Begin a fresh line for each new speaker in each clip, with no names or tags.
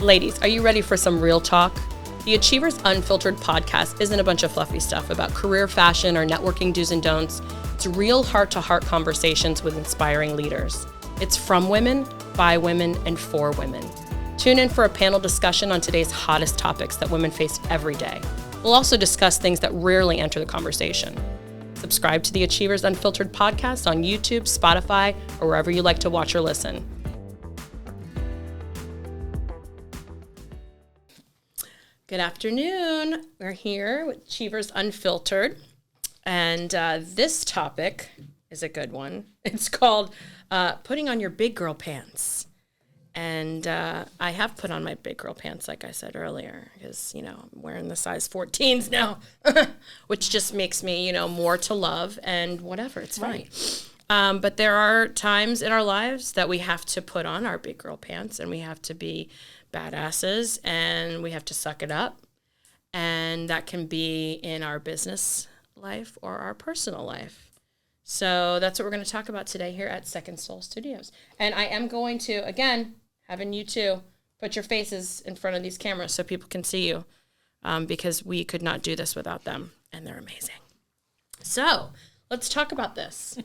Ladies, are you ready for some real talk? The AchieveHERs Unfiltered podcast isn't a bunch of fluffy stuff about career fashion or networking do's and don'ts. It's real heart-to-heart conversations with inspiring leaders. It's from women, by women, and for women. Tune in for a panel discussion on today's hottest topics that women face every day. We'll also discuss things that rarely enter the conversation. Subscribe to the AchieveHERs Unfiltered podcast on YouTube, Spotify, or wherever you like to watch or listen. Good afternoon. We're here with AchieveHERs Unfiltered, and this topic is a good one. It's called putting on your big girl pants. And I have put on my big girl pants, like I said earlier, because, I'm wearing the size 14s now, which just makes me, more to love and whatever, it's fine. Right. But there are times in our lives that we have to put on our big girl pants and we have to be badasses and we have to suck it up. And that can be in our business life or our personal life. So that's what we're going to talk about today here at Second Soul Studios. And I am going to, again, having you two put your faces in front of these cameras so people can see you, because we could not do this without them, and they're amazing. So let's talk about this.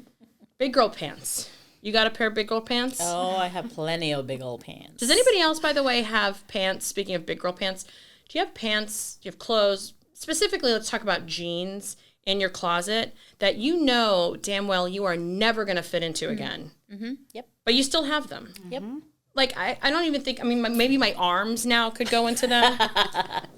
Big girl pants. You got a pair of big girl pants?
Oh, I have plenty of big old pants.
Does anybody else, by the way, have pants? Speaking of big girl pants, do you have pants, do you have clothes? Specifically, let's talk about jeans in your closet that you know damn well you are never going to fit into again.
Mm-hmm. Yep.
But you still have them.
Yep.
Like, I don't even think, maybe my arms now could go into them.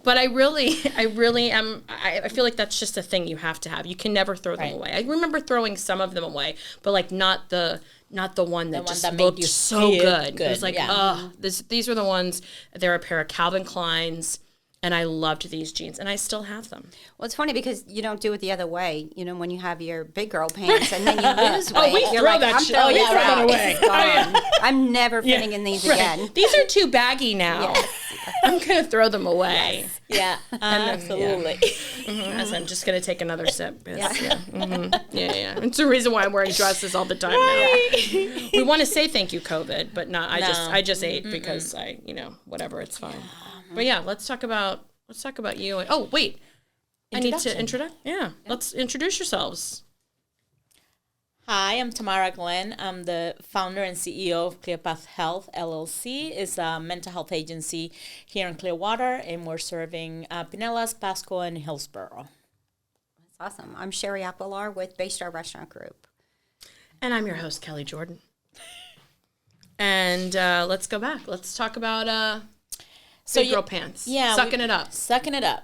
But I really am, I feel like that's just a thing you have to have. You can never throw them away. I remember throwing some of them away, but like not the one that just looked so good. It was like, these were the ones. They're a pair of Calvin Klein's. And I loved these jeans, and I still have them.
Well, it's funny because you don't do it the other way. When you have your big girl pants and then you lose weight,
we throw that shit. We throw that away.
I'm never fitting in these again.
These are too baggy now. Yes. I'm going to throw them away.
Yes. Yeah, absolutely.
As I'm just going to take another sip. Yeah. It's the reason why I'm wearing dresses all the time now. We want to say thank you, COVID, but not. I just ate because whatever. It's fine. But yeah, let's talk about you. Oh wait, I need to introduce. Yeah, let's introduce yourselves.
Hi, I'm Tamara Glynn. I'm the founder and CEO of ClearPath Health LLC. It's a mental health agency here in Clearwater, and we're serving Pinellas, Pasco, and Hillsborough.
That's awesome. I'm Sherri Aquilar with Baystar Restaurant Group,
and I'm your host, Kelly Jordan. And let's go back. Let's talk about. Big girl pants. Yeah. Sucking it up.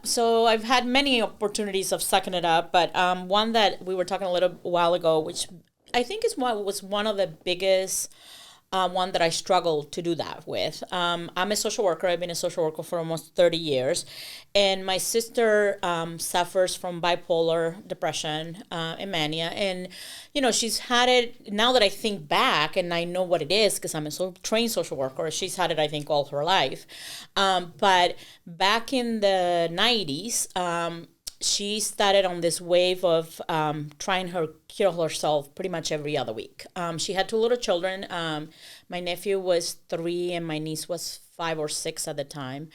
So I've had many opportunities of sucking it up, but one that we were talking a little while ago, which I think was one of the biggest one that I struggled to do that with. I'm a social worker. I've been a social worker for almost 30 years. And my sister suffers from bipolar depression and mania. And, she's had it, now that I think back and I know what it is, because I'm a trained social worker, she's had it, I think, all her life. But back in the 90s, she started on this wave of trying to kill herself pretty much every other week. She had two little children. My nephew was 3 and my niece was 5 or 6 at the time.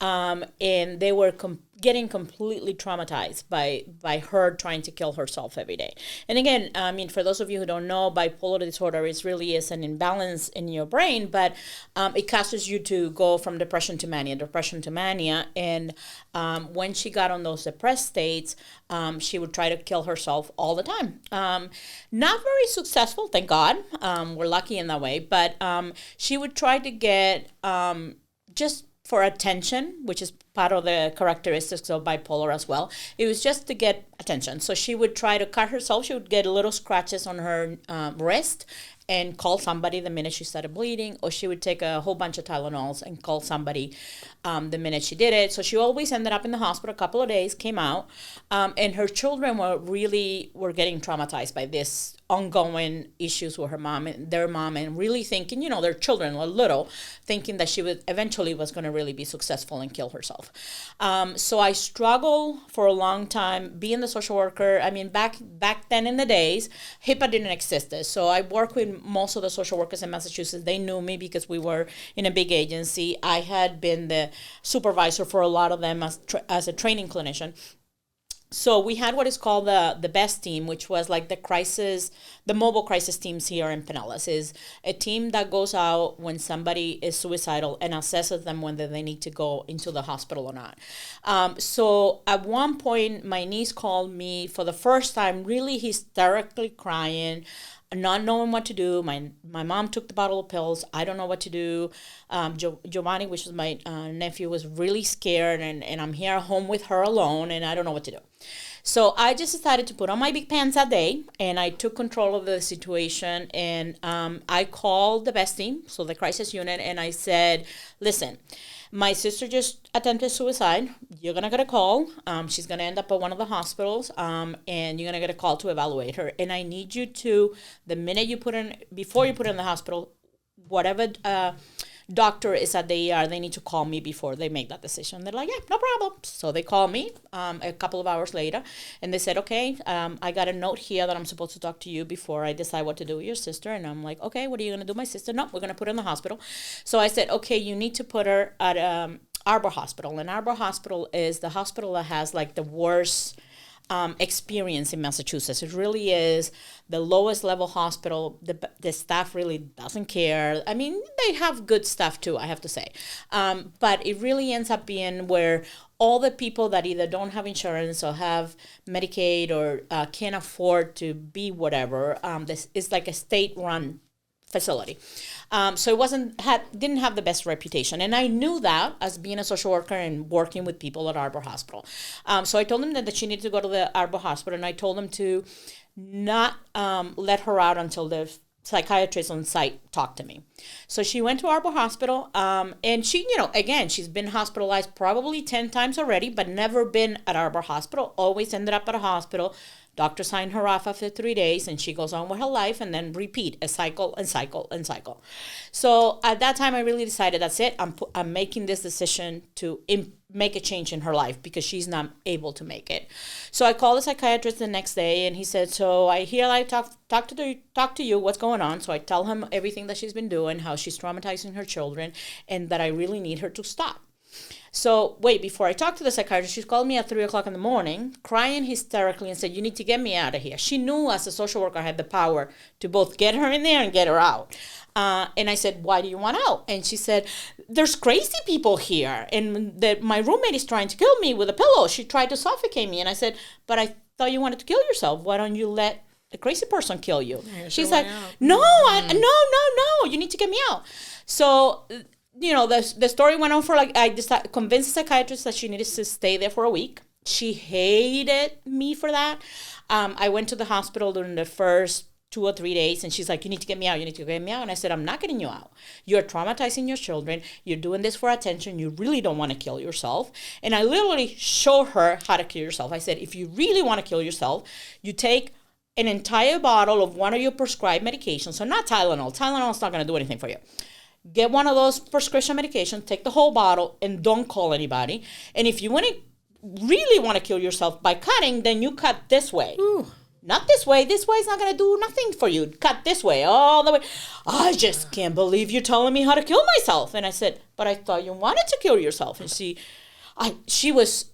And they were getting completely traumatized by her trying to kill herself every day. And again, for those of you who don't know, bipolar disorder really is an imbalance in your brain, but it causes you to go from depression to mania. And when she got on those depressed states, she would try to kill herself all the time. Not very successful, thank God. We're lucky in that way. But she would try to get just for attention, which is part of the characteristics of bipolar as well. It was just to get attention. So she would try to cut herself. She would get little scratches on her wrist and call somebody the minute she started bleeding, or she would take a whole bunch of Tylenols and call somebody the minute she did it. So she always ended up in the hospital a couple of days, came out, and her children were getting traumatized by this ongoing issues with their mom, and really thinking, their children were little, thinking that she eventually was going to really be successful and kill herself. myself. So I struggled for a long time being the social worker. I mean, back then in the days, HIPAA didn't exist. So I worked with most of the social workers in Massachusetts. They knew me because we were in a big agency. I had been the supervisor for a lot of them as a training clinician. So we had what is called the BEST team, which was like the mobile crisis teams here in Pinellas, is a team that goes out when somebody is suicidal and assesses them whether they need to go into the hospital or not. So at one point, my niece called me for the first time, really hysterically crying, not knowing what to do. My mom took the bottle of pills. I don't know what to do. Giovanni, which was my nephew, was really scared, and I'm here at home with her alone, and I don't know what to do. So I just decided to put on my big pants that day, and I took control of the situation, and I called the BEST team, so the crisis unit, and I said, listen, my sister just attempted suicide. You're going to get a call. She's going to end up at one of the hospitals, and you're going to get a call to evaluate her. And I need you to, the minute before you put her in the hospital, whatever doctor is at the ER, they need to call me before they make that decision. They're like, yeah, no problem. So they call me a couple of hours later, and they said, okay, I got a note here that I'm supposed to talk to you before I decide what to do with your sister. And I'm like, okay, what are you going to do with my sister? No, we're going to put her in the hospital. So I said, okay, you need to put her at Arbor Hospital. And Arbor Hospital is the hospital that has like the worst experience in Massachusetts. It really is the lowest level hospital. The staff really doesn't care. I mean, they have good stuff too, I have to say. But it really ends up being where all the people that either don't have insurance or have Medicaid or can't afford to be whatever, this is like a state-run facility. So it didn't have the best reputation. And I knew that as being a social worker and working with people at Arbor Hospital. So I told them that she needed to go to the Arbor Hospital, and I told them to not let her out until the psychiatrist on site talked to me. So she went to Arbor Hospital, and she, again, she's been hospitalized probably 10 times already, but never been at Arbor Hospital, always ended up at a hospital. Doctor signed her off after 3 days, and she goes on with her life and then repeat a cycle and cycle and cycle. So at that time, I really decided, that's it. I'm making this decision to make a change in her life because she's not able to make it. So I called the psychiatrist the next day, and he said, so I hear I talk to you, what's going on? So I tell him everything that she's been doing, how she's traumatizing her children, and that I really need her to stop. So before I talked to the psychiatrist, she called me at 3:00 in the morning, crying hysterically, and said, you need to get me out of here. She knew as a social worker I had the power to both get her in there and get her out. And I said, why do you want out? And she said, there's crazy people here, and my roommate is trying to kill me with a pillow. She tried to suffocate me. And I said, but I thought you wanted to kill yourself. Why don't you let a crazy person kill you? Yeah, she's like, no, you need to get me out. So the story went on for I convinced the psychiatrist that she needed to stay there for a week. She hated me for that. I went to the hospital during the first 2 or 3 days, and she's like, you need to get me out. You need to get me out. And I said, I'm not getting you out. You're traumatizing your children. You're doing this for attention. You really don't want to kill yourself. And I literally showed her how to kill yourself. I said, if you really want to kill yourself, you take an entire bottle of one of your prescribed medications. So not Tylenol. Tylenol is not going to do anything for you. Get one of those prescription medications, take the whole bottle, and don't call anybody. And if you really want to kill yourself by cutting, then you cut this way. Ooh. Not this way. This way is not going to do nothing for you. Cut this way, all the way. I just can't believe you're telling me how to kill myself. And I said, but I thought you wanted to kill yourself. And she was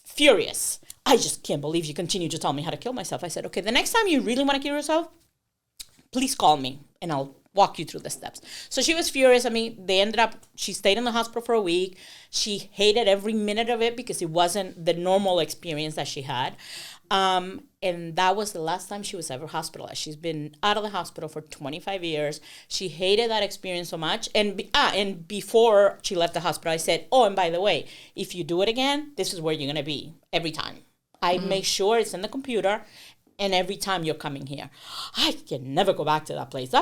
furious. I just can't believe you continue to tell me how to kill myself. I said, okay, the next time you really want to kill yourself, please call me, and I'll walk you through the steps. So she was furious. I mean, she stayed in the hospital for a week. She hated every minute of it because it wasn't the normal experience that she had. And that was the last time she was ever hospitalized. She's been out of the hospital for 25 years. She hated that experience so much. And before she left the hospital, I said, oh, and by the way, if you do it again, this is where you're going to be every time. I make sure it's in the computer. And every time you're coming here, I can never go back to that place.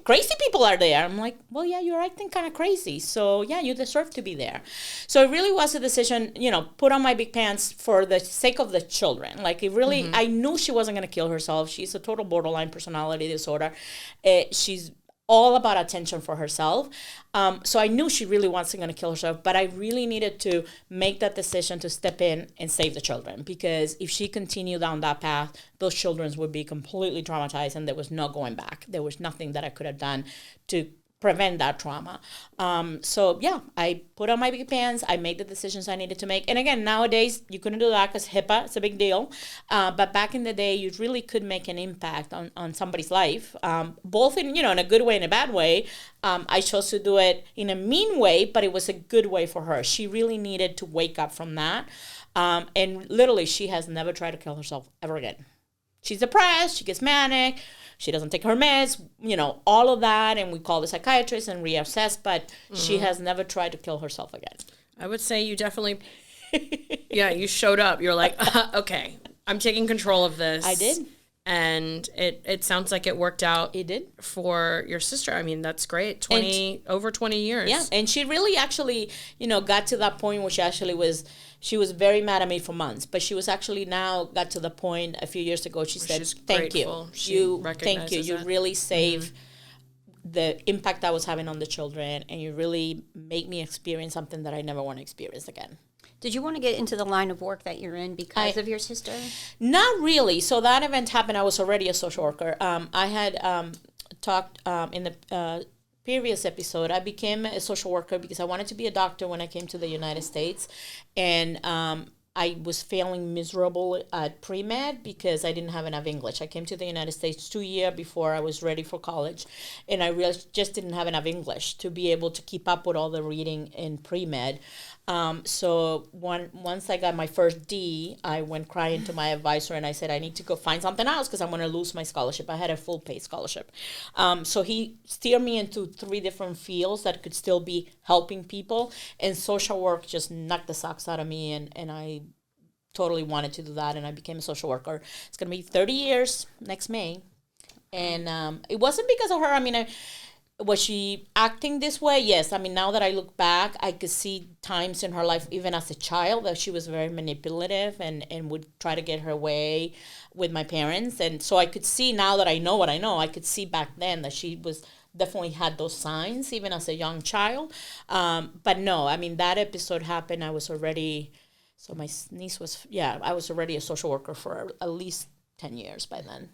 Crazy people are there. I'm like, well, yeah, you're acting kind of crazy. So, yeah, you deserve to be there. So it really was a decision, put on my big pants for the sake of the children. Like, it really, I knew she wasn't going to kill herself. She's a total borderline personality disorder. all about attention for herself. So I knew she really wasn't going to kill herself, but I really needed to make that decision to step in and save the children, because if she continued down that path, those children would be completely traumatized and there was no going back. There was nothing that I could have done to prevent that trauma. So yeah, I put on my big pants. I made the decisions I needed to make. And again, nowadays you couldn't do that because HIPAA, it's a big deal. But back in the day, you really could make an impact on somebody's life, both in, in a good way and a bad way. I chose to do it in a mean way, but it was a good way for her. She really needed to wake up from that. And literally, she has never tried to kill herself ever again. She's depressed, she gets manic, she doesn't take her meds, all of that. And we call the psychiatrist and reassess, but she has never tried to kill herself again.
I would say you definitely, you showed up. You're like, okay, I'm taking control of this.
I did.
And it sounds like it worked out.
It did.
For your sister. I mean, that's great. Over 20 years.
Yeah. And she really actually, got to that point where she was very mad at me for months, but she was actually now got to the point a few years ago. She said, thank you. Thank you. You really saved the impact I was having on the children, and you really make me experience something that I never want to experience again.
Did you want to get into the line of work that you're in because of your sister?
Not really. So that event happened. I was already a social worker. I had talked in the previous episode. I became a social worker because I wanted to be a doctor when I came to the United States. And I was failing miserable at pre-med because I didn't have enough English. I came to the United States 2 years before I was ready for college. And I just didn't have enough English to be able to keep up with all the reading in pre-med. So once I got my first D, I went crying to my advisor and I said, I need to go find something else because I'm going to lose my scholarship. I had a full pay scholarship. So he steered me into 3 different fields that could still be helping people. And social work just knocked the socks out of me. And I totally wanted to do that. And I became a social worker. It's going to be 30 years next May. And it wasn't because of her. I mean, was she acting this way? Yes. I mean, now that I look back, I could see times in her life, even as a child, that she was very manipulative and would try to get her way with my parents. And so I could see, now that I know what I know, I could see back then that she was definitely had those signs, even as a young child. But no, I mean, that episode happened. I was already, so my niece was, I was already a social worker for at least 10 years by then.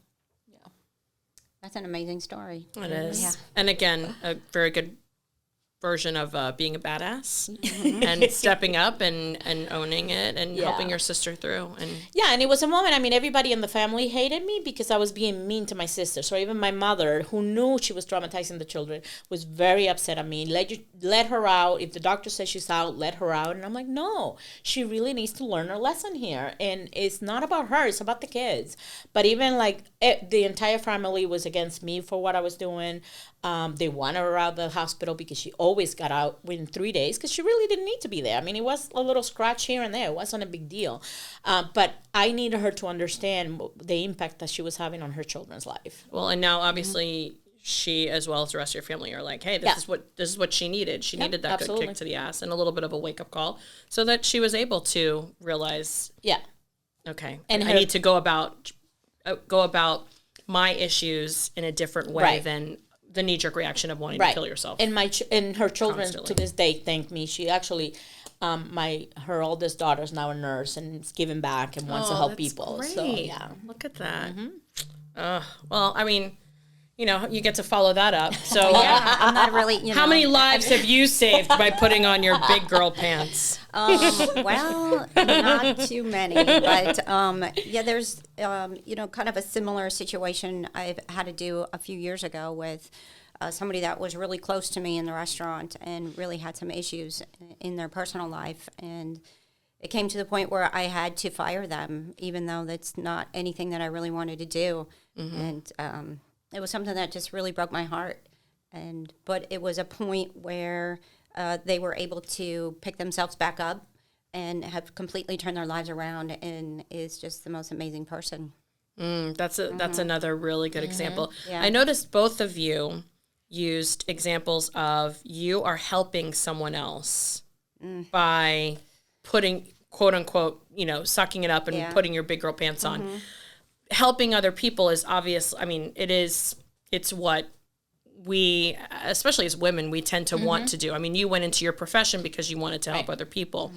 That's an amazing story.
It is. Yeah. And again, a very good version of being a badass and stepping up and owning it and helping your sister through.
And it was a moment, I mean, everybody in the family hated me because I was being mean to my sister. So even my mother, who knew she was traumatizing the children, was very upset at me. Let her out. If the doctor says she's out, let her out. And I'm like, no, she really needs to learn her lesson here. And it's not about her, it's about the kids. But even the entire family was against me for what I was doing. They wanted her out of the hospital because she always got out within 3 days because she really didn't need to be there. I mean, it was a little scratch here and there. It wasn't a big deal. But I needed her to understand the impact that she was having on her children's life.
Well, and now obviously she, as well as the rest of your family, are like, hey, this is what she needed. She needed that good kick to the ass and a little bit of a wake-up call so that she was able to realize, okay, and I need to go about my issues in a different way than the knee-jerk reaction of wanting to kill yourself.
And her children to this day thank me. She actually, her oldest daughter is now a nurse and is giving back and wants to help people.
Great.
So yeah,
look at that. Well, I mean, you get to follow that up. So
I'm not really.
How many lives have you saved by putting on your big girl pants?
Well, not too many, but there's kind of a similar situation I've had to do a few years ago with somebody that was really close to me in the restaurant and really had some issues in their personal life, and it came to the point where I had to fire them, even though that's not anything that I really wanted to do, and it was something that just really broke my heart, but it was a point where they were able to pick themselves back up and have completely turned their lives around and is just the most amazing person.
That's another really good example. Yeah. I noticed both of you used examples of you are helping someone else by putting, quote unquote, sucking it up and putting your big girl pants on. Helping other people is obvious. I mean, it's what we, especially as women, we tend to want to do. I mean, you went into your profession because you wanted to help other people.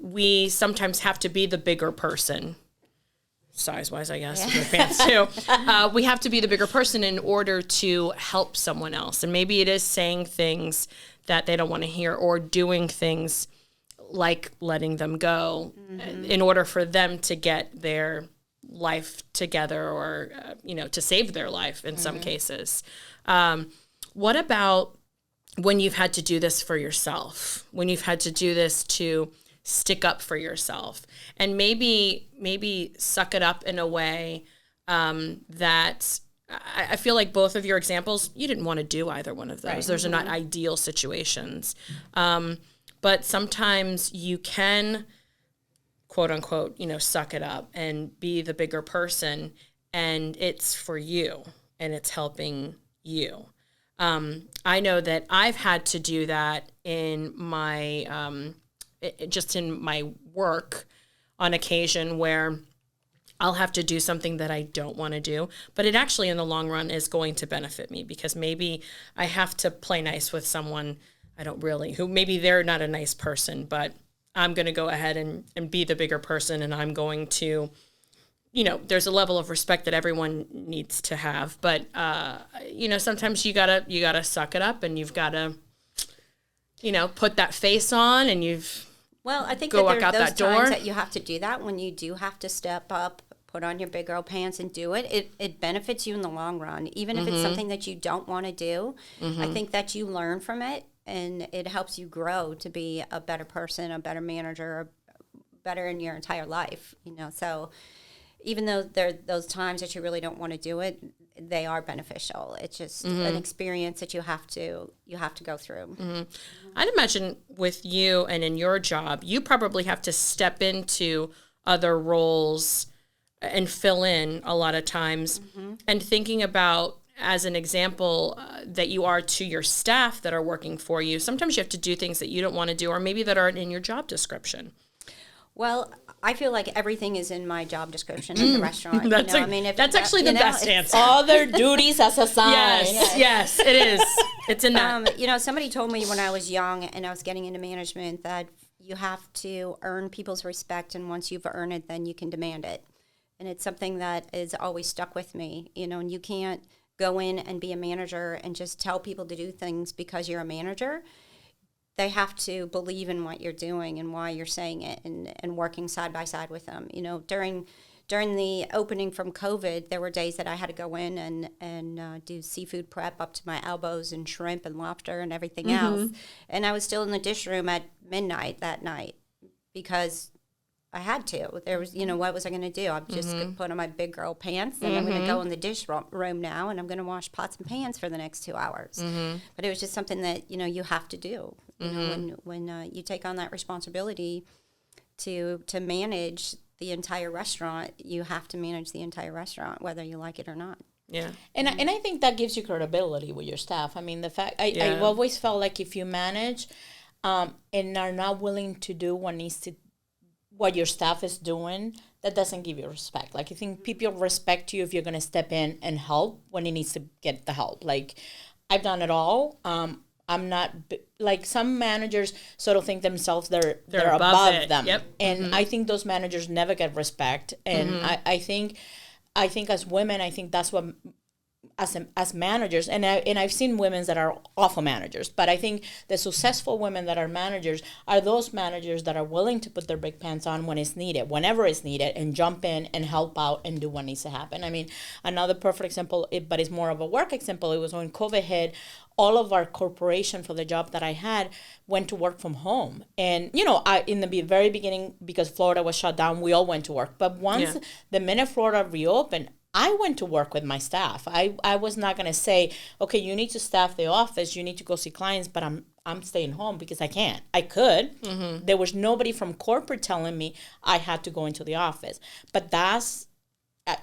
We sometimes have to be the bigger person, size-wise, I guess, with pants too. We have to be the bigger person in order to help someone else. And maybe it is saying things that they don't want to hear, or doing things like letting them go in order for them to get their life together, or, to save their life in some cases. What about when you've had to do this for yourself, when you've had to do this to stick up for yourself, and maybe suck it up in a way that I feel like both of your examples, you didn't want to do either one of those. Right. Those are not ideal situations. But sometimes you can, quote unquote, suck it up and be the bigger person, and it's for you and it's helping you. I know that I've had to do that in my, just in my work on occasion, where I'll have to do something that I don't want to do, but it actually in the long run is going to benefit me, because maybe I have to play nice with someone who maybe they're not a nice person, but I'm going to go ahead and be the bigger person, and I'm going to, there's a level of respect that everyone needs to have, but, sometimes you gotta suck it up, and you've gotta, put that face on, and
I think that there are those times that you have to do that, when you do have to step up, put on your big girl pants and do it. It benefits you in the long run, even if it's something that you don't want to do. I think that you learn from it, and it helps you grow to be a better person, a better manager, better in your entire life. So even though there are those times that you really don't want to do it, they are beneficial. It's just an experience that you have to go through.
I'd imagine with you and in your job, you probably have to step into other roles and fill in a lot of times. And thinking about, as an example, that you are to your staff that are working for you, sometimes you have to do things that you don't want to do, or maybe that aren't in your job description.
Well, I feel like everything is in my job description in the restaurant.
That's actually the best answer.
All their duties as assigned.
Yes, it is. It's in that.
Somebody told me when I was young and I was getting into management that you have to earn people's respect, and once you've earned it, then you can demand it. And it's something that is always stuck with me, and you can't go in and be a manager and just tell people to do things because you're a manager. They have to believe in what you're doing and why you're saying it, and working side by side with them. During the opening from COVID, there were days that I had to go in and do seafood prep up to my elbows, and shrimp and lobster and everything else. And I was still in the dish room at midnight that night because I had to. There was, what was I going to do? I'm just going to put on my big girl pants, and I'm going to go in the dish room now, and I'm going to wash pots and pans for the next 2 hours. But it was just something that, you have to do. When you take on that responsibility to manage the entire restaurant, you have to manage the entire restaurant, whether you like it or not.
Yeah.
And I think that gives you credibility with your staff. I mean, the fact, I always felt like if you manage and are not willing to do what your staff is doing, that doesn't give you respect. Like, I think people respect you if you're going to step in and help when it needs to get the help. Like, I've done it all. I'm not, like, some managers sort of think themselves they're above them.
Yep.
And I think those managers never get respect. And I think as women, I think that's what, as managers, and I've seen women that are awful managers, but I think the successful women that are managers are those managers that are willing to put their big pants on when it's needed, whenever it's needed, and jump in and help out and do what needs to happen. I mean, another perfect example, but it's more of a work example, it was when COVID hit. All of our corporation for the job that I had went to work from home. And, in the very beginning, because Florida was shut down, we all went to work. But once the minute Florida reopened, I went to work with my staff. I was not going to say, okay, you need to staff the office, you need to go see clients, but I'm staying home because I can't. I could. There was nobody from corporate telling me I had to go into the office. But that's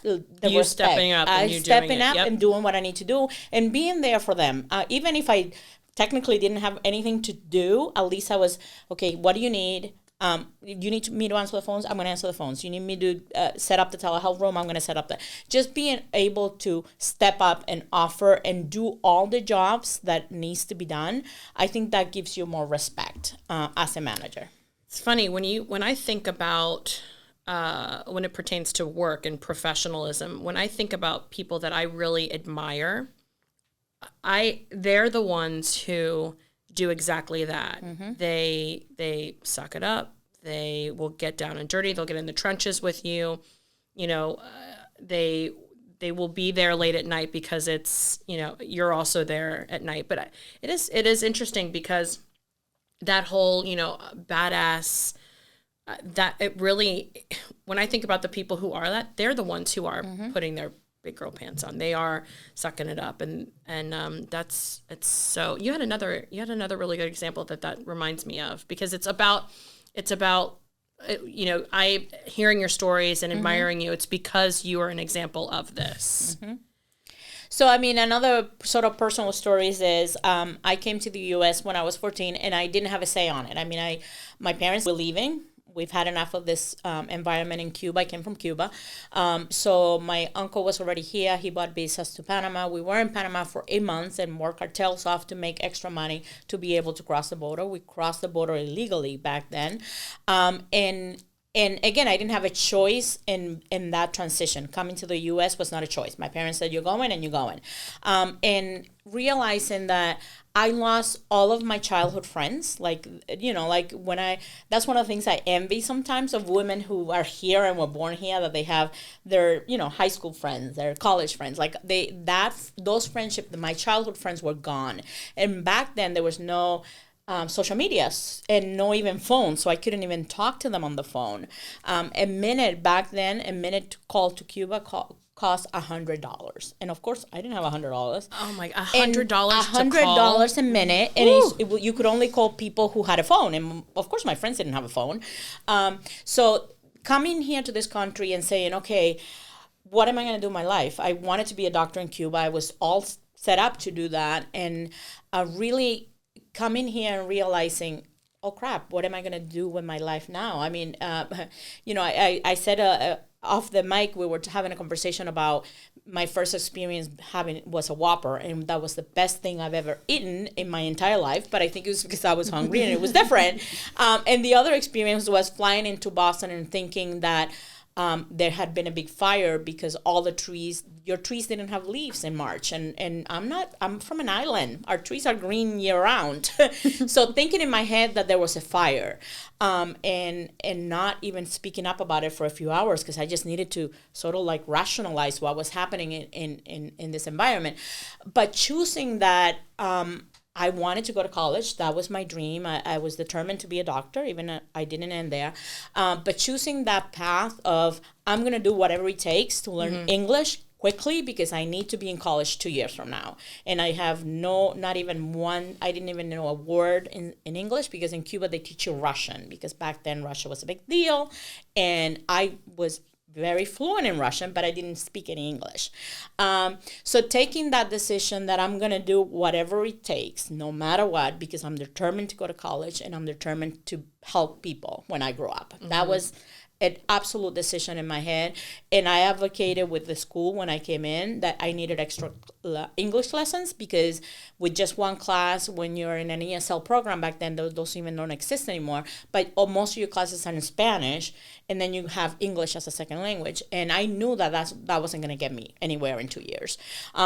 the
you
respect.
Stepping up and you
stepping
doing
up
it. Yep.
and doing what I need to do and being there for them. Even if I technically didn't have anything to do, at least I was, okay, what do you need? You need me to answer the phones, I'm going to answer the phones. You need me to set up the telehealth room, I'm going to set up just being able to step up and offer and do all the jobs that needs to be done. I think that gives you more respect as a manager.
It's funny when I think about when it pertains to work and professionalism, when I think about people that I really admire, they're the ones who do exactly that. Mm-hmm. They suck it up. They will get down and dirty. They'll get in the trenches with you. They will be there late at night because it's, you're also there at night. But it is interesting because that whole, badass, that it really, when I think about the people who are that, they're the ones who are mm-hmm. putting their big girl pants on. They are sucking it up, and it's so. You had another really good example that reminds me of, because it's about I hearing your stories and admiring mm-hmm. you. It's because you are an example of this.
Mm-hmm. So, I mean, another sort of personal stories is I came to the U.S. when I was 14, and I didn't have a say on it. I mean, my parents were leaving. We've had enough of this environment in Cuba. I came from Cuba. So my uncle was already here. He bought visas to Panama. We were in Panama for 8 months and worked our tails off to make extra money to be able to cross the border. We crossed the border illegally back then. And again, I didn't have a choice in that transition. Coming to the U.S. was not a choice. My parents said, you're going and you're going. And realizing that I lost all of my childhood friends. That's one of the things I envy sometimes of women who are here and were born here, that they have their, high school friends, their college friends. Those friendships, my childhood friends were gone. And back then there was no social media and no even phone, so I couldn't even talk to them on the phone. A minute to call to Cuba cost $100, and of course I didn't have $100.
Oh my, $100
$100 a minute, and you could only call people who had a phone, and of course my friends didn't have a phone. So coming here to this country and saying, okay, what am I going to do in my life? I wanted to be a doctor in Cuba. I was all set up to do that, and really coming here and realizing, oh crap, what am I going to do with my life now? I mean, I said off the mic, we were having a conversation about my first experience was a Whopper, and that was the best thing I've ever eaten in my entire life, but I think it was because I was hungry and it was different. And the other experience was flying into Boston and thinking that there had been a big fire because all your trees didn't have leaves in March. And I'm from an island. Our trees are green year round. So thinking in my head that there was a fire, and not even speaking up about it for a few hours, because I just needed to sort of rationalize what was happening in this environment. But choosing that, I wanted to go to college. That was my dream. I was determined to be a doctor, even I didn't end there. But choosing that path of, I'm going to do whatever it takes to learn mm-hmm. English quickly, because I need to be in college 2 years from now. And I have I didn't even know a word in English, because in Cuba they teach you Russian, because back then Russia was a big deal. And I was very fluent in Russian, but I didn't speak any English. So taking that decision that I'm going to do whatever it takes, no matter what, because I'm determined to go to college and I'm determined to help people when I grow up. Mm-hmm. That was an absolute decision in my head. And I advocated with the school when I came in that I needed extra English lessons, because with just one class, when you're in an ESL program back then, those even don't exist anymore. But most of your classes are in Spanish, and then you have English as a second language. And I knew that wasn't going to get me anywhere in 2 years.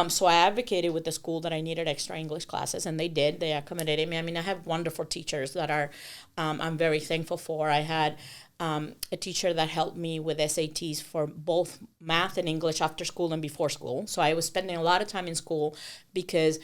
So I advocated with the school that I needed extra English classes, and they did. They accommodated me. I mean, I have wonderful teachers that are I'm very thankful for. I had a teacher that helped me with SATs for both math and English after school and before school. So I was spending a lot of time in school, because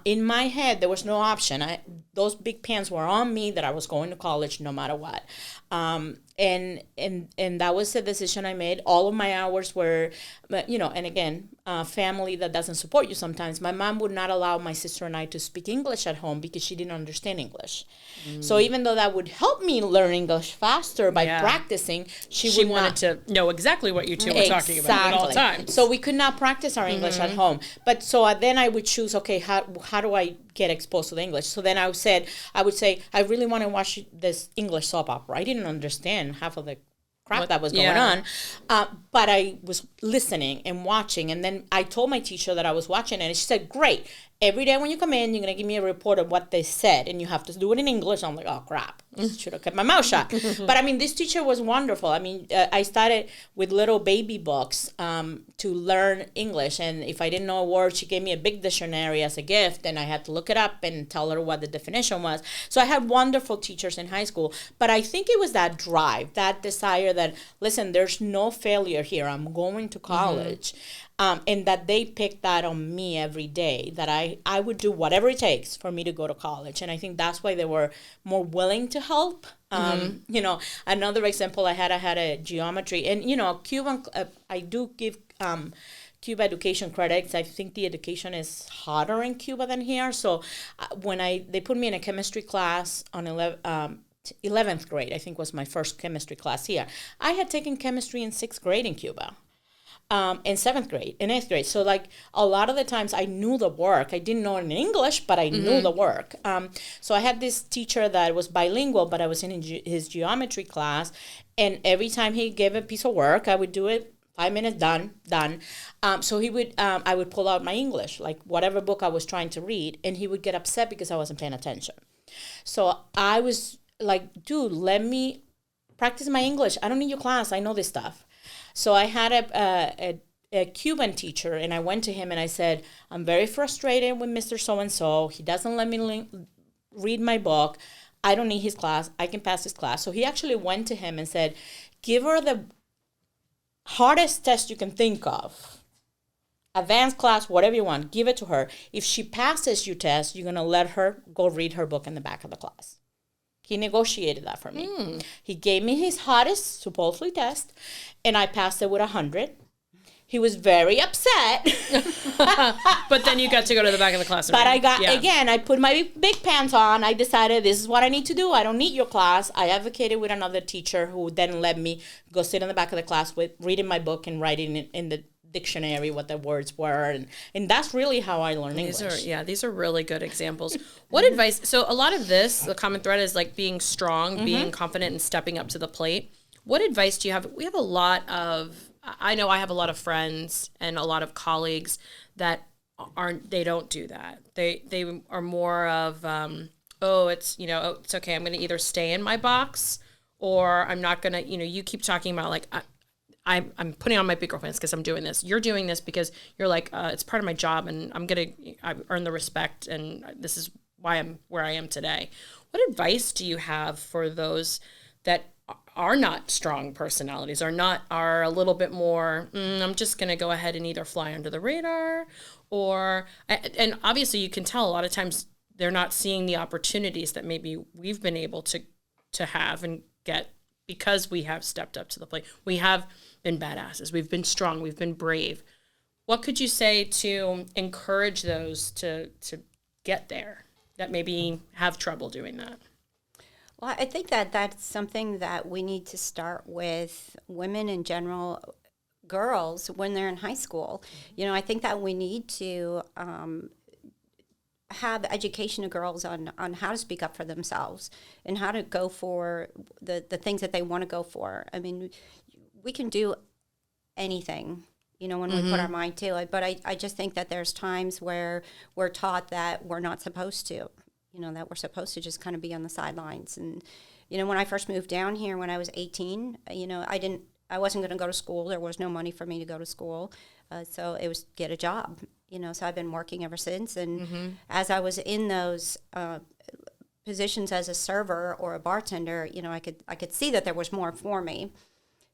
in my head, there was no option. Those big pants were on me that I was going to college no matter what. And that was the decision I made. All of my hours were, and again, family that doesn't support you sometimes. My mom would not allow my sister and I to speak English at home because she didn't understand English. Mm. So even though that would help me learn English faster by practicing, she wanted
to know exactly what you two were talking about at all times.
So we could not practice our English at home. But so then I would choose, okay, how do I get exposed to the English. So then I would say, I really want to watch this English soap opera. I didn't understand half of the crap that was going on. But I was listening and watching. And then I told my teacher that I was watching, and she said, great. Every day when you come in, you're going to give me a report of what they said, and you have to do it in English. I'm like, oh, crap. Should have kept my mouth shut. But, I mean, this teacher was wonderful. I mean, I started with little baby books to learn English. And if I didn't know a word, she gave me a big dictionary as a gift, and I had to look it up and tell her what the definition was. So I had wonderful teachers in high school. But I think it was that drive, that desire that, listen, there's no failure here. I'm going to college. And that they picked that on me every day, that I would do whatever it takes for me to go to college. And I think that's why they were more willing to help. You know, another example I had a geometry. And, you know, Cuban, I do give Cuba education credits. I think the education is harder in Cuba than here. So when they put me in a chemistry class on 11th grade, I think was my first chemistry class here. I had taken chemistry in 6th grade in Cuba. In 7th grade, in 8th grade. So, like, a lot of the times I knew the work. I didn't know it in English, but I knew the work. So I had this teacher that was bilingual, but I was in his geometry class. And every time he gave a piece of work, I would do it 5 minutes, done. So he would, I would pull out my English, like whatever book I was trying to read, and he would get upset because I wasn't paying attention. So I was like, dude, let me practice my English. I don't need your class. I know this stuff. So I had a Cuban teacher, and I went to him and I said, I'm very frustrated with Mr. So-and-so. He doesn't let me read my book. I don't need his class. I can pass his class. So he actually went to him and said, give her the hardest test you can think of. Advanced class, whatever you want, give it to her. If she passes your test, you're going to let her go read her book in the back of the class. He negotiated that for me. He gave me his hardest, supposedly, test, and I passed it with 100. He was very upset.
But then you got to go to the back of the class.
But again, I put my big pants on. I decided this is what I need to do. I don't need your class. I advocated with another teacher who then let me go sit in the back of the class with reading my book and writing it in the dictionary what the words were, and that's really how I learned English.
These are really good examples. What advice? So a lot of this, the common thread is like being strong, being confident, and stepping up to the plate. What advice do you have? We have a lot of, I know I have a lot of friends and a lot of colleagues that they don't do that. They are more of, it's okay. I'm going to either stay in my box or I'm not going to, you keep talking about like, I'm putting on my big girl pants because I'm doing this. You're doing this because you're like, it's part of my job and I earn the respect and this is why I'm where I am today. What advice do you have for those that are not strong personalities, are a little bit more, I'm just going to go ahead and either fly under the radar and obviously you can tell a lot of times they're not seeing the opportunities that maybe we've been able to have and get because we have stepped up to the plate. We have been badasses. We've been strong. We've been brave. What could you say to encourage those to get there that maybe have trouble doing that?
Well, I think that that's something that we need to start with women in general, girls, when they're in high school. I think that we need to have education of girls on how to speak up for themselves and how to go for the things that they want to go for. I mean, we can do anything, when we put our mind to it. But I just think that there's times where we're taught that we're not supposed to, that we're supposed to just kind of be on the sidelines. And, when I first moved down here when I was 18, I wasn't going to go to school. There was no money for me to go to school. So it was get a job, so I've been working ever since. And as I was in those positions as a server or a bartender, I could see that there was more for me,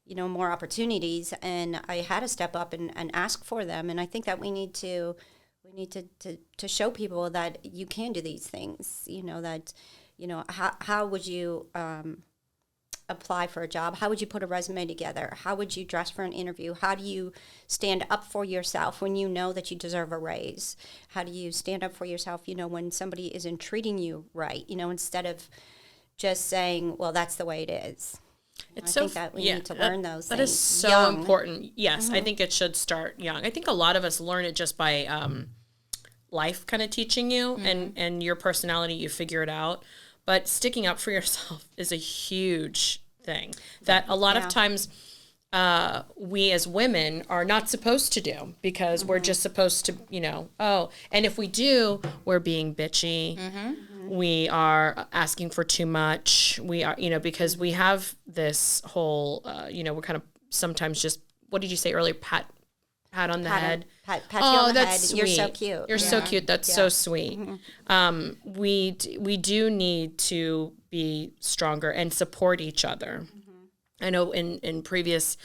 more opportunities, and I had to step up and ask for them. And I think that we need to show people that you can do these things, how would you apply for a job? How would you put a resume together? How would you dress for an interview? How do you stand up for yourself when you know that you deserve a raise? How do you stand up for yourself, when somebody isn't treating you right, instead of just saying, well, that's the way it is. I think that we need to learn those things.
That is so important. Yes, I think it should start young. I think a lot of us learn it just by life kind of teaching you and your personality, you figure it out. But sticking up for yourself is a huge thing that a lot of times we as women are not supposed to do, because we're just supposed to, and if we do, we're being bitchy. We are asking for too much. We are, because we have this whole, we're kind of sometimes just, what did you say earlier? Pat on the head.
Pat you on the head.
Sweet.
You're so cute.
You're so cute. That's so sweet. We do need to be stronger and support each other. I know in previous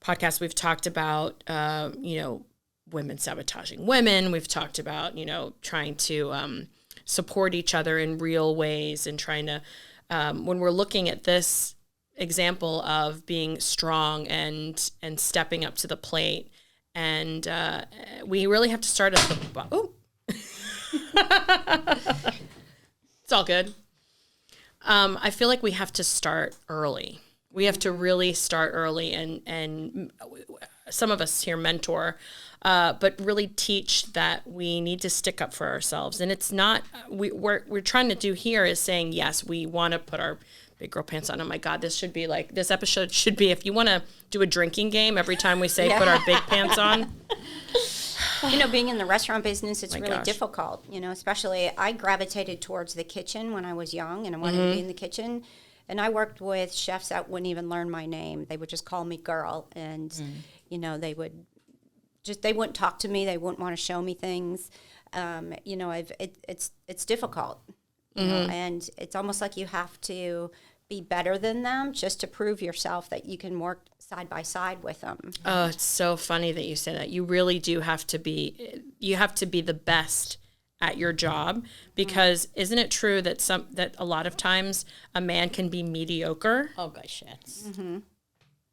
podcasts we've talked about, women sabotaging women. We've talked about, trying to support each other in real ways, and trying to, when we're looking at this example of being strong and stepping up to the plate, and we really have to start at the it's all good. I feel like we have to start early. We have to really start early, and some of us here mentor, but really teach that we need to stick up for ourselves. And it's not, we're trying to do here is saying, yes, we want to put our big girl pants on. Oh my God, this episode should be, if you want to do a drinking game every time we say put our big pants on.
Being in the restaurant business, it's really difficult, especially I gravitated towards the kitchen when I was young, and I wanted to be in the kitchen. And I worked with chefs that wouldn't even learn my name. They would just call me girl. And, they wouldn't talk to me. They wouldn't want to show me things. It's difficult, and it's almost like you have to be better than them just to prove yourself that you can work side by side with them.
Oh, it's so funny that you say that. You really do have to be the best at your job, because isn't it true that a lot of times a man can be mediocre?
Oh gosh, yes.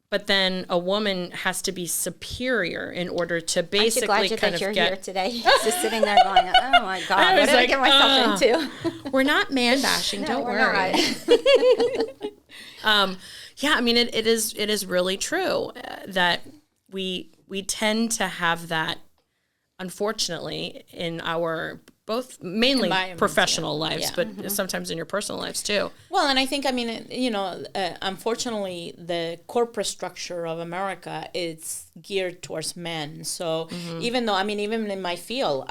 But then a woman has to be superior in order to basically kind of
you're here today. Just sitting there going, oh my God, what did I get myself into?
We're not man bashing, don't worry. Yeah, I mean it is really true that we tend to have that, unfortunately, in our both mainly professional lives, but sometimes in your personal lives too.
Well, and I think, unfortunately, the corporate structure of America is geared towards men. So even though, even in my field,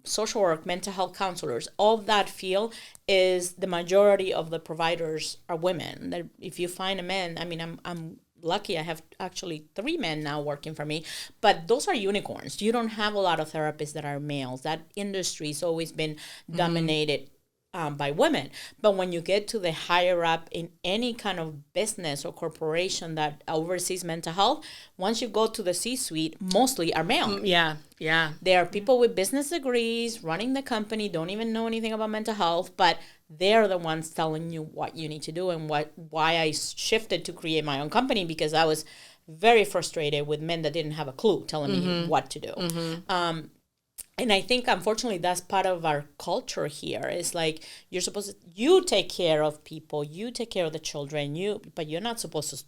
social work, mental health counselors, all that field is the majority of the providers are women. If you find a man, I'm lucky I have actually 3 men now working for me, but those are unicorns. You don't have a lot of therapists that are males. That industry's always been dominated by women. But when you get to the higher up in any kind of business or corporation that oversees mental health, once you go to the C-suite, mostly are male.
Yeah.
There are people with business degrees running the company, don't even know anything about mental health, but they're the ones telling you what you need to do, and why I shifted to create my own company, because I was very frustrated with men that didn't have a clue telling me what to do. And I think, unfortunately, that's part of our culture here. It's like you take care of people, you take care of the children, but you're not supposed to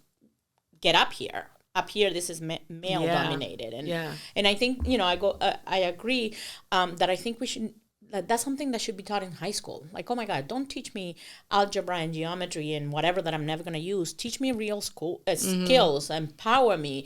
get up here. Up here, this is male dominated, and I think I agree that I think we should. That's something that should be taught in high school. Like, oh my God, don't teach me algebra and geometry and whatever that I'm never going to use. Teach me real skills, empower me,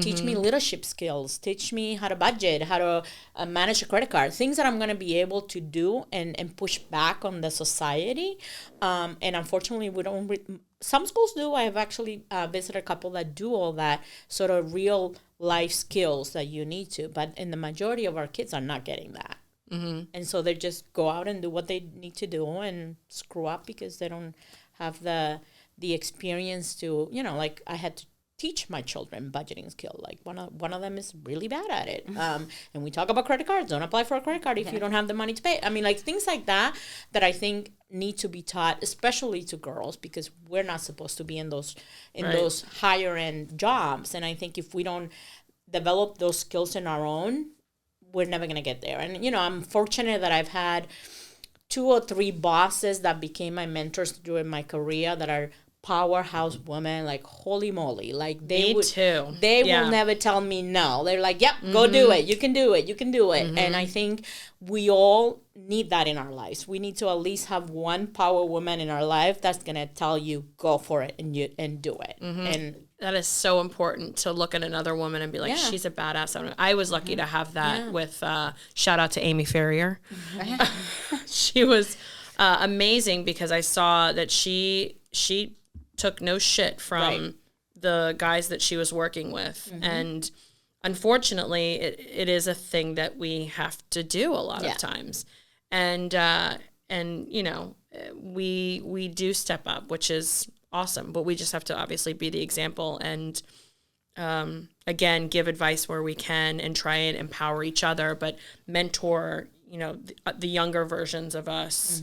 teach me leadership skills, teach me how to budget, how to manage a credit card, things that I'm going to be able to do and push back on the society. And unfortunately, we don't. Some schools do. I have actually visited a couple that do all that sort of real life skills that you need to. But in the majority of our kids are not getting that. And so they just go out and do what they need to do and screw up because they don't have the experience to, like I had to teach my children budgeting skill. Like one of them is really bad at it. And we talk about credit cards. Don't apply for a credit card if you don't have the money to pay. Like things like that I think need to be taught, especially to girls, because we're not supposed to be in those higher end jobs. And I think if we don't develop those skills in our own, we're never going to get there. And, I'm fortunate that I've had 2 or 3 bosses that became my mentors during my career that are powerhouse women, like holy moly, like they
too.
They will never tell me no. They're like, yep, go do it. You can do it. You can do it. And I think we all need that in our lives. We need to at least have one power woman in our life that's gonna tell you go for it and do it. And
that is so important, to look at another woman and be like, she's a badass. I was lucky to have that with shout out to Amy Ferrier. She was amazing, because I saw that she took no shit from the guys that she was working with. And unfortunately, it is a thing that we have to do a lot of times. And you know, we do step up, which is awesome, but we just have to obviously be the example and again, give advice where we can and try and empower each other, but mentor, you know, the younger versions of us.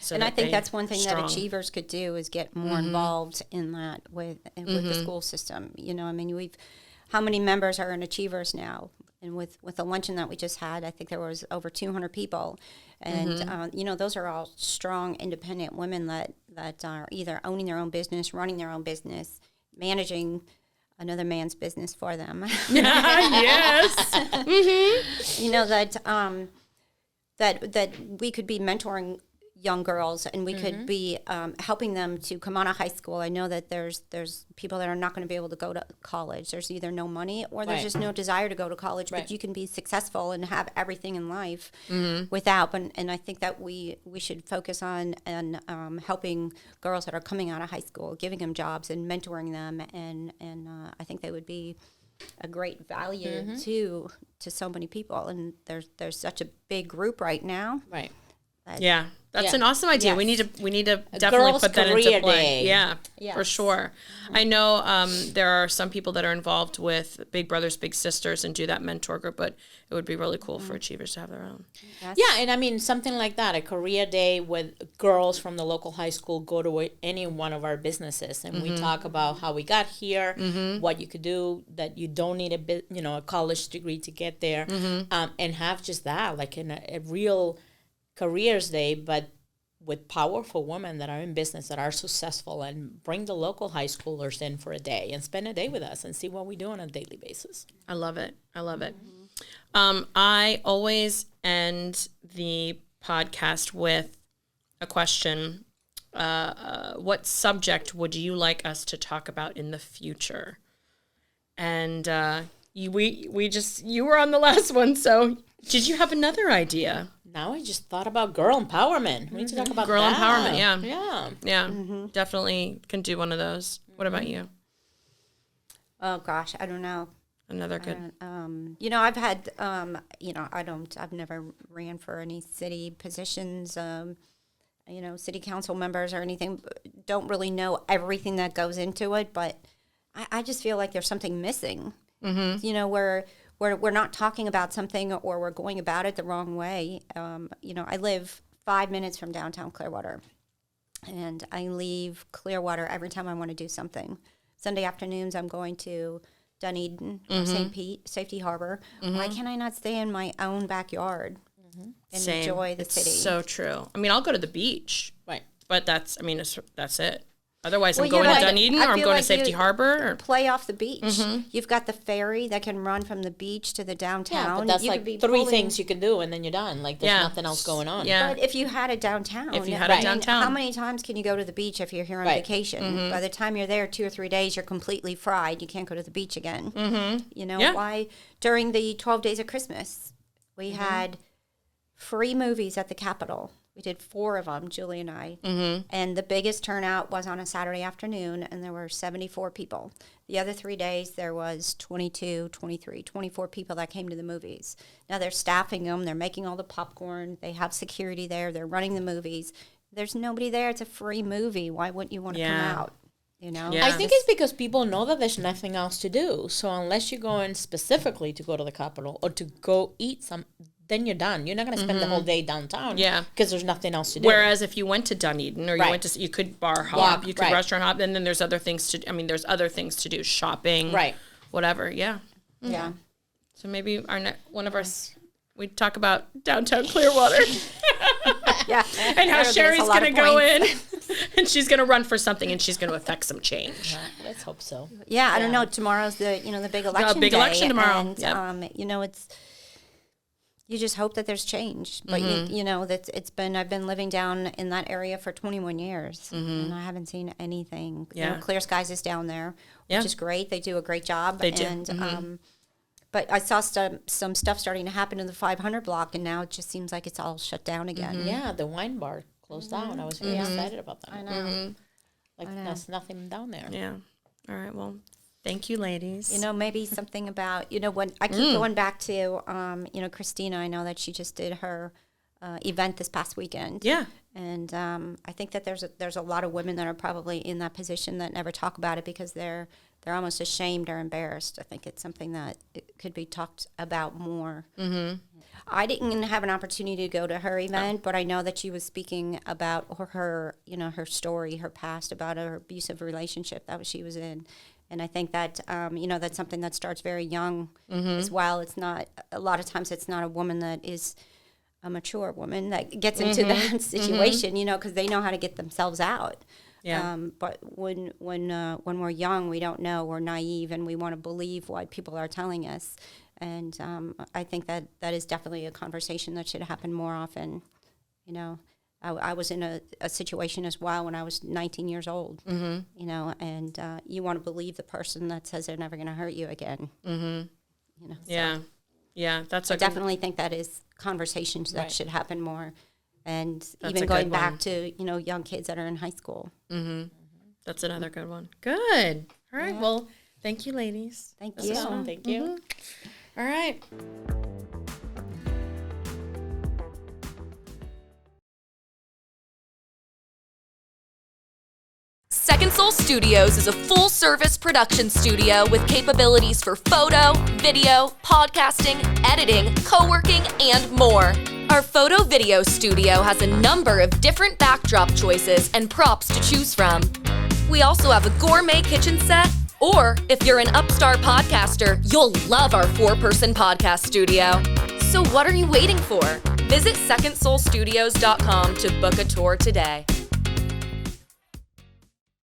So and I think that's one thing that Achievers could do, is get more involved in that with the school system. You know, I mean, how many members are in Achievers now? And with the luncheon that we just had, I think there was over 200 people. And, you know, those are all strong, independent women that are either owning their own business, running their own business, managing another man's business for them.
Yes.
You know, that we could be mentoring young girls, and we could be helping them to come out of high school. I know that there's people that are not going to be able to go to college. There's either no money or there's just no desire to go to college, but you can be successful and have everything in life without. And I think that we should focus on helping girls that are coming out of high school, giving them jobs and mentoring them, and I think they would be a great value to so many people. And there's such a big group right now.
Right.
That's an awesome idea. Yes. We need to definitely put that into play. Yeah, for sure. I know there are some people that are involved with Big Brothers Big Sisters and do that mentor group, but it would be really cool for Achievers to have their own.
Yeah, and I mean something like that, a career day with girls from the local high school go to any one of our businesses, and we talk about how we got here, what you could do, that you don't need a college degree to get there, and have just that, like a real careers day, but with powerful women that are in business, that are successful, and bring the local high schoolers in for a day and spend a day with us and see what we do on a daily basis.
I love it. I always end the podcast with a question. What subject would you like us to talk about in the future? And you were on the last one, so did you have another idea?
Now I just thought about girl empowerment. We need to talk about
girl
that.
empowerment. Yeah. Definitely can do one of those. What about you?
Oh gosh, I don't know.
Another good.
You know, I've had. I've never ran for any city positions. City council members or anything. Don't really know everything that goes into it, but I just feel like there's something missing. You know, where we're not talking about something, or we're going about it the wrong way. I live 5 minutes from downtown Clearwater, and I leave Clearwater every time I want to do something. Sunday afternoons, I'm going to Dunedin or St. Pete, Safety Harbor. Why can I not stay in my own backyard and enjoy the city?
So true. I mean, I'll go to the beach,
right?
But that's it. Otherwise, I'm going to Dunedin, or I'm going to Safety Harbor. Or
play off the beach. You've got the ferry that can run from the beach to the downtown.
Yeah, but that's like three things you can do, and then you're done. Like, there's nothing else going on.
Yeah. But if you had a downtown. How many times can you go to the beach if you're here on vacation? By the time you're there 2 or 3 days, you're completely fried. You can't go to the beach again. You know, why? During the 12 Days of Christmas, we had free movies at the Capitol. We did 4 of them, Julie and I. And the biggest turnout was on a Saturday afternoon, and there were 74 people. The other 3 days, there was 22, 23, 24 people that came to the movies. Now, they're staffing them. They're making all the popcorn. They have security there. They're running the movies. There's nobody there. It's a free movie. Why wouldn't you want to come out? You know?
I think it's because people know that there's nothing else to do. So unless you're going specifically to go to the Capitol or to go eat then you're done. You're not going to spend the whole day downtown. Because there's nothing else to do.
Whereas if you went to Dunedin, or you could bar hop, you could restaurant hop, and then there's other things to do, shopping, whatever. Yeah. So maybe one of us, we talk about downtown Clearwater. And how Sherri's going to go in. And she's going to run for something, and she's going to affect some change.
Let's hope so.
Yeah, I don't know. Tomorrow's the big election day.
Election tomorrow.
And, you just hope that there's change. But, I've been living down in that area for 21 years, and I haven't seen anything.
Yeah.
Clear Skies is down there, which is great. They do a great job.
They do.
And, but I saw some stuff starting to happen in the 500 block, and now it just seems like it's all shut down again.
Yeah, the wine bar closed down. I was very excited about that.
I know.
There's nothing down there.
Yeah. All right, well, thank you, ladies.
Maybe something about, when I keep going back to, Christina, I know that she just did her event this past weekend.
Yeah.
And I think that there's a lot of women that are probably in that position that never talk about it because they're almost ashamed or embarrassed. I think it's something that it could be talked about more. Mm-hmm. I didn't have an opportunity to go to her event, but I know that she was speaking about her story, her past, about her abusive relationship that she was in. And I think that, that's something that starts very young as well. It's not, a lot of times it's not a woman that is a mature woman that gets into that situation, because they know how to get themselves out. Yeah. But when we're young, we don't know, we're naive, and we want to believe what people are telling us. And I think that is definitely a conversation that should happen more often. I was in a situation as well when I was 19 years old, and you want to believe the person that says they're never going to hurt you again. Mm-hmm.
Yeah. Yeah,
I definitely think that is conversations that should happen more. And that's even going back to, young kids that are in high school.
Mm-hmm. That's another good one. Good. All right. Yeah. Well, thank you, ladies.
Thank you.
Thank you.
Mm-hmm. All right.
Second Soul Studios is a full-service production studio with capabilities for photo, video, podcasting, editing, co-working, and more. Our photo-video studio has a number of different backdrop choices and props to choose from. We also have a gourmet kitchen set, or if you're an upstart podcaster, you'll love our 4-person podcast studio. So what are you waiting for? Visit secondsoulstudios.com to book a tour today.